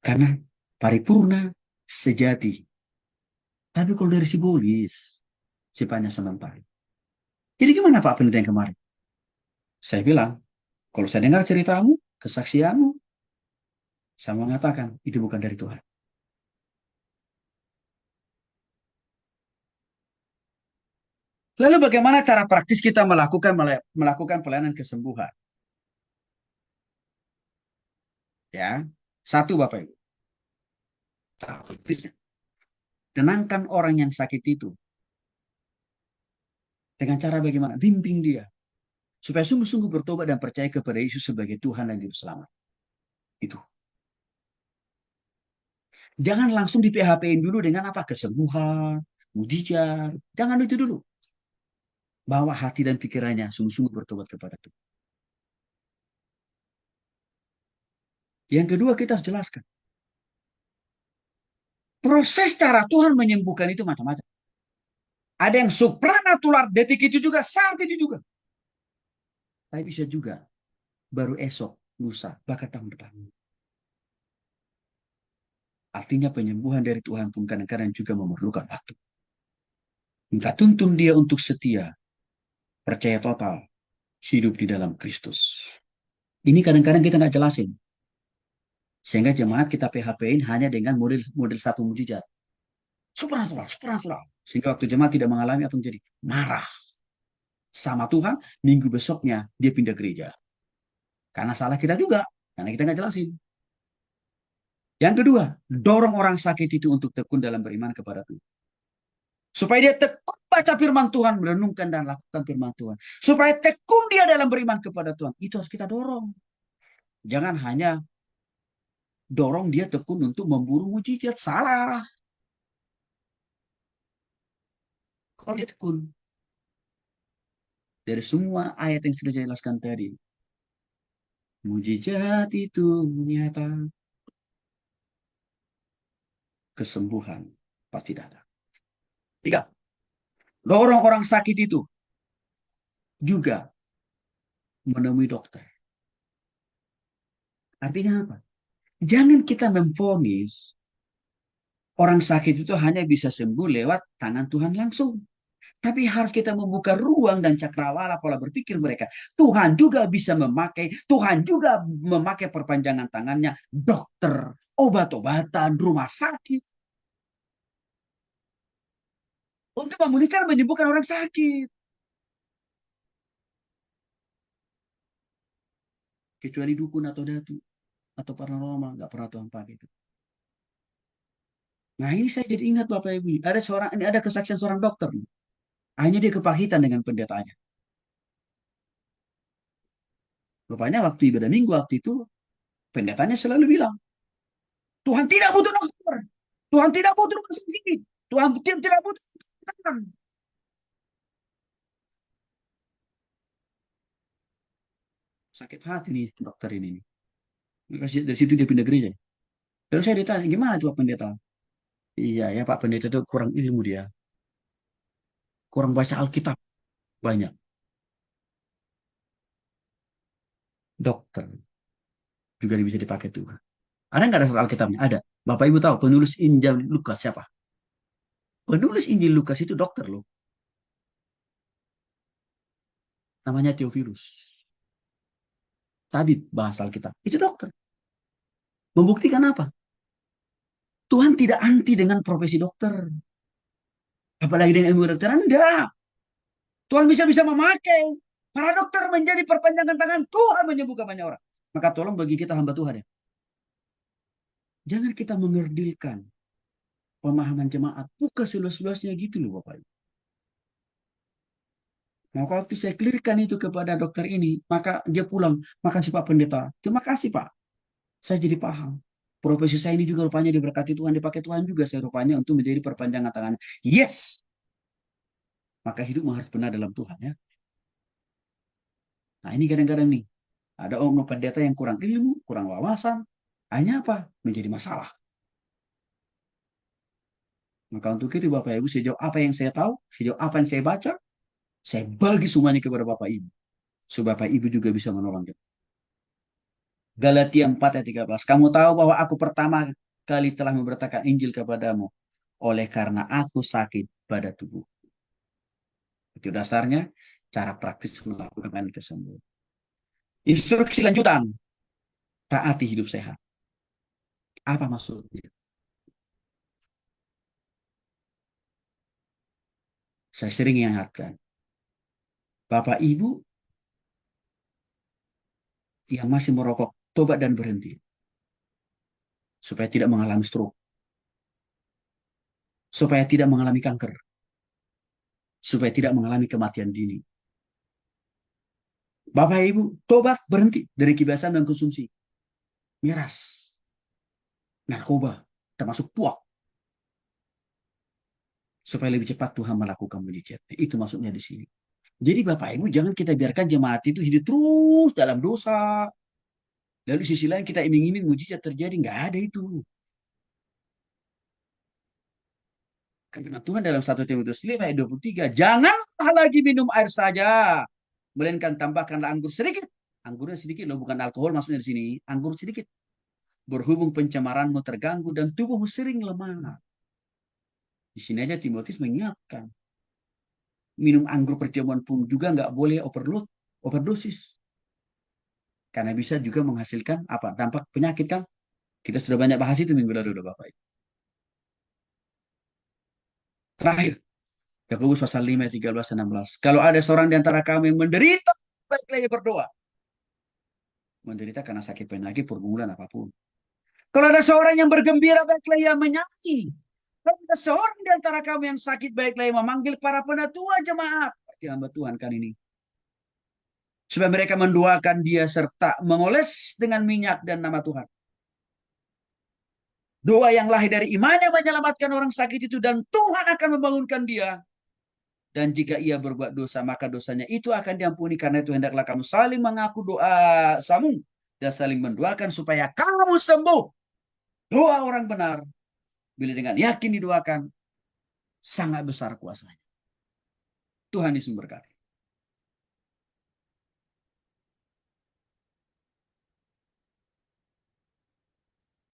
Karena paripurna sejati. Tapi kalau dari simbolis, sifatnya sementara. Jadi gimana Pak Pendeta yang kemarin? Saya bilang, kalau saya dengar ceritamu, kesaksianmu, saya mengatakan itu bukan dari Tuhan. Lalu bagaimana cara praktis kita melakukan pelayanan kesembuhan? Ya, satu Bapak Ibu, tenangkan orang yang sakit itu dengan cara bagaimana? Bimbing dia supaya sungguh-sungguh bertobat dan percaya kepada Yesus sebagai Tuhan dan Juru Selamat. Itu. Jangan langsung di PHP-in dulu dengan apa? Kesembuhan, mujizat. Jangan itu dulu. Bawa hati dan pikirannya sungguh-sungguh bertobat kepada Tuhan. Yang kedua kita harus jelaskan. Proses cara Tuhan menyembuhkan itu macam-macam. Ada yang supranatural, detik itu juga, saat itu juga. Tapi bisa juga baru esok, lusa, bahkan tahun depan. Artinya penyembuhan dari Tuhan pun kadang-kadang juga memerlukan waktu. Minta tuntun dia untuk setia, percaya total, hidup di dalam Kristus. Ini kadang-kadang kita nggak jelasin. Sehingga jemaat kita PHP-in hanya dengan model model satu mujizat. Supernatural, supernatural. Sehingga waktu jemaat tidak mengalami apa yang terjadi? Marah sama Tuhan, minggu besoknya dia pindah gereja. Karena salah kita juga, karena kita nggak jelasin. Yang kedua, dorong orang sakit itu untuk tekun dalam beriman kepada Tuhan. Supaya dia tekun baca firman Tuhan, merenungkan dan lakukan firman Tuhan. Supaya tekun dia dalam beriman kepada Tuhan. Itu harus kita dorong. Jangan hanya dorong dia tekun untuk memburu mujizat. Salah. Kalau dia tekun. Dari semua ayat yang sudah saya jelaskan tadi. Mujizat itu nyata. Kesembuhan pasti datang. Tiga. Dorong orang sakit itu juga menemui dokter. Artinya apa? Jangan kita memfonis orang sakit itu hanya bisa sembuh lewat tangan Tuhan langsung. Tapi harus kita membuka ruang dan cakrawala pola berpikir mereka. Tuhan juga bisa memakai, Tuhan juga memakai perpanjangan tangannya, dokter, obat-obatan, rumah sakit. Untuk memulihkan, menyembuhkan orang sakit. Kecuali dukun atau datu, atau paranormal, nggak pernah Tuhan pakai itu. Nah ini saya jadi ingat Bapak Ibu, ini ada kesaksian seorang dokter. Akhirnya dia kepahitan dengan pendetanya. Rupanya waktu ibadah minggu waktu itu, pendetanya selalu bilang, Tuhan tidak butuh dokter. Tuhan tidak butuh rumah sakit. Tuhan tidak butuh dokter. Sakit hati nih dokter ini. Dari situ dia pindah gereja. Lalu saya ditanya, gimana tuh Pak Pendeta? Iya ya Pak Pendeta itu kurang ilmu dia. Kurang baca Alkitab. Banyak. Dokter juga bisa dipakai Tuhan. Ada nggak dasar Alkitabnya? Ada. Bapak Ibu tahu penulis Injil Lukas siapa? Penulis Injil Lukas itu dokter loh. Namanya Theophilus. Tabib bahasa Alkitab. Itu dokter. Membuktikan apa? Tuhan tidak anti dengan profesi dokter. Apalagi dengan ilmu kedokteran. Enggak. Tuhan bisa-bisa memakai para dokter menjadi perpanjangan tangan Tuhan menyembuhkan banyak orang. Maka tolong bagi kita hamba Tuhan ya. Jangan kita mengerdilkan pemahaman jemaat. Bukan seluas-luasnya gitu loh Bapak. Nah, waktu saya clearkan itu kepada dokter ini, maka dia pulang. Makasih Pak Pendeta. Terima kasih Pak. Saya jadi paham. Profesi saya ini juga rupanya diberkati Tuhan, dipakai Tuhan juga saya rupanya untuk menjadi perpanjangan tangan. Yes! Maka hidup harus benar dalam Tuhan ya. Nah ini kadang-kadang nih, ada oknum pendeta yang kurang ilmu, kurang wawasan. Hanya apa? Menjadi masalah. Maka untuk itu Bapak Ibu, sejauh apa yang saya tahu, sejauh apa yang saya baca, saya bagi semuanya kepada Bapak Ibu. Supaya Bapak Ibu juga bisa menolong dia. Galatia 4 ayat 13. Kamu tahu bahwa aku pertama kali telah memberitakan Injil kepadamu oleh karena aku sakit pada tubuh. Itu dasarnya cara praktis melakukan kesembuhan. Instruksi lanjutan, taati hidup sehat. Apa maksudnya? Saya sering ingatkan, Bapak Ibu yang masih merokok, tobat dan berhenti. Supaya tidak mengalami stroke. Supaya tidak mengalami kanker. Supaya tidak mengalami kematian dini. Bapak Ibu, tobat berhenti dari kebiasaan dan konsumsi. Miras, narkoba, termasuk puak. Supaya lebih cepat Tuhan melakukan mujizat. Itu maksudnya di sini. Jadi Bapak Ibu, jangan kita biarkan jemaat itu hidup terus dalam dosa. Lalu di sisi lain kita iming-iming mujizat terjadi. Nggak ada itu. Karena Tuhan dalam 1 Timotius 5 ayat 23, janganlah lagi minum air saja, melainkan tambahkanlah anggur sedikit. Anggurnya sedikit loh, bukan alkohol maksudnya di sini. Anggur sedikit. Berhubung pencemaranmu terganggu dan tubuhmu sering lemah. Di sini aja Timotius mengingatkan. Minum anggur perjamuan pun juga nggak boleh overload, overdosis. Karena bisa juga menghasilkan apa dampak penyakit kan. Kita sudah banyak bahas itu minggu lalu, Bapak. Terakhir, Yakobus pasal 5, 13, 16. Kalau ada seorang di antara kami yang menderita, baiklah ia berdoa. Menderita karena sakit penyakit, pergumulan apapun. Kalau ada seorang yang bergembira, baiklah ia menyanyi. Kalau ada seorang di antara kami yang sakit, baiklah ia memanggil para penatua jemaat. Berarti hamba Tuhan kan ini. Supaya mereka mendoakan dia serta mengoles dengan minyak dan nama Tuhan. Doa yang lahir dari iman yang menyelamatkan orang sakit itu dan Tuhan akan membangunkan dia. Dan jika ia berbuat dosa, maka dosanya itu akan diampuni. Karena itu hendaklah kamu saling mengaku doa samu dan saling mendoakan supaya kamu sembuh. Doa orang benar, bila dengan yakin didoakan, sangat besar kuasanya. Tuhan Yesus memberkati.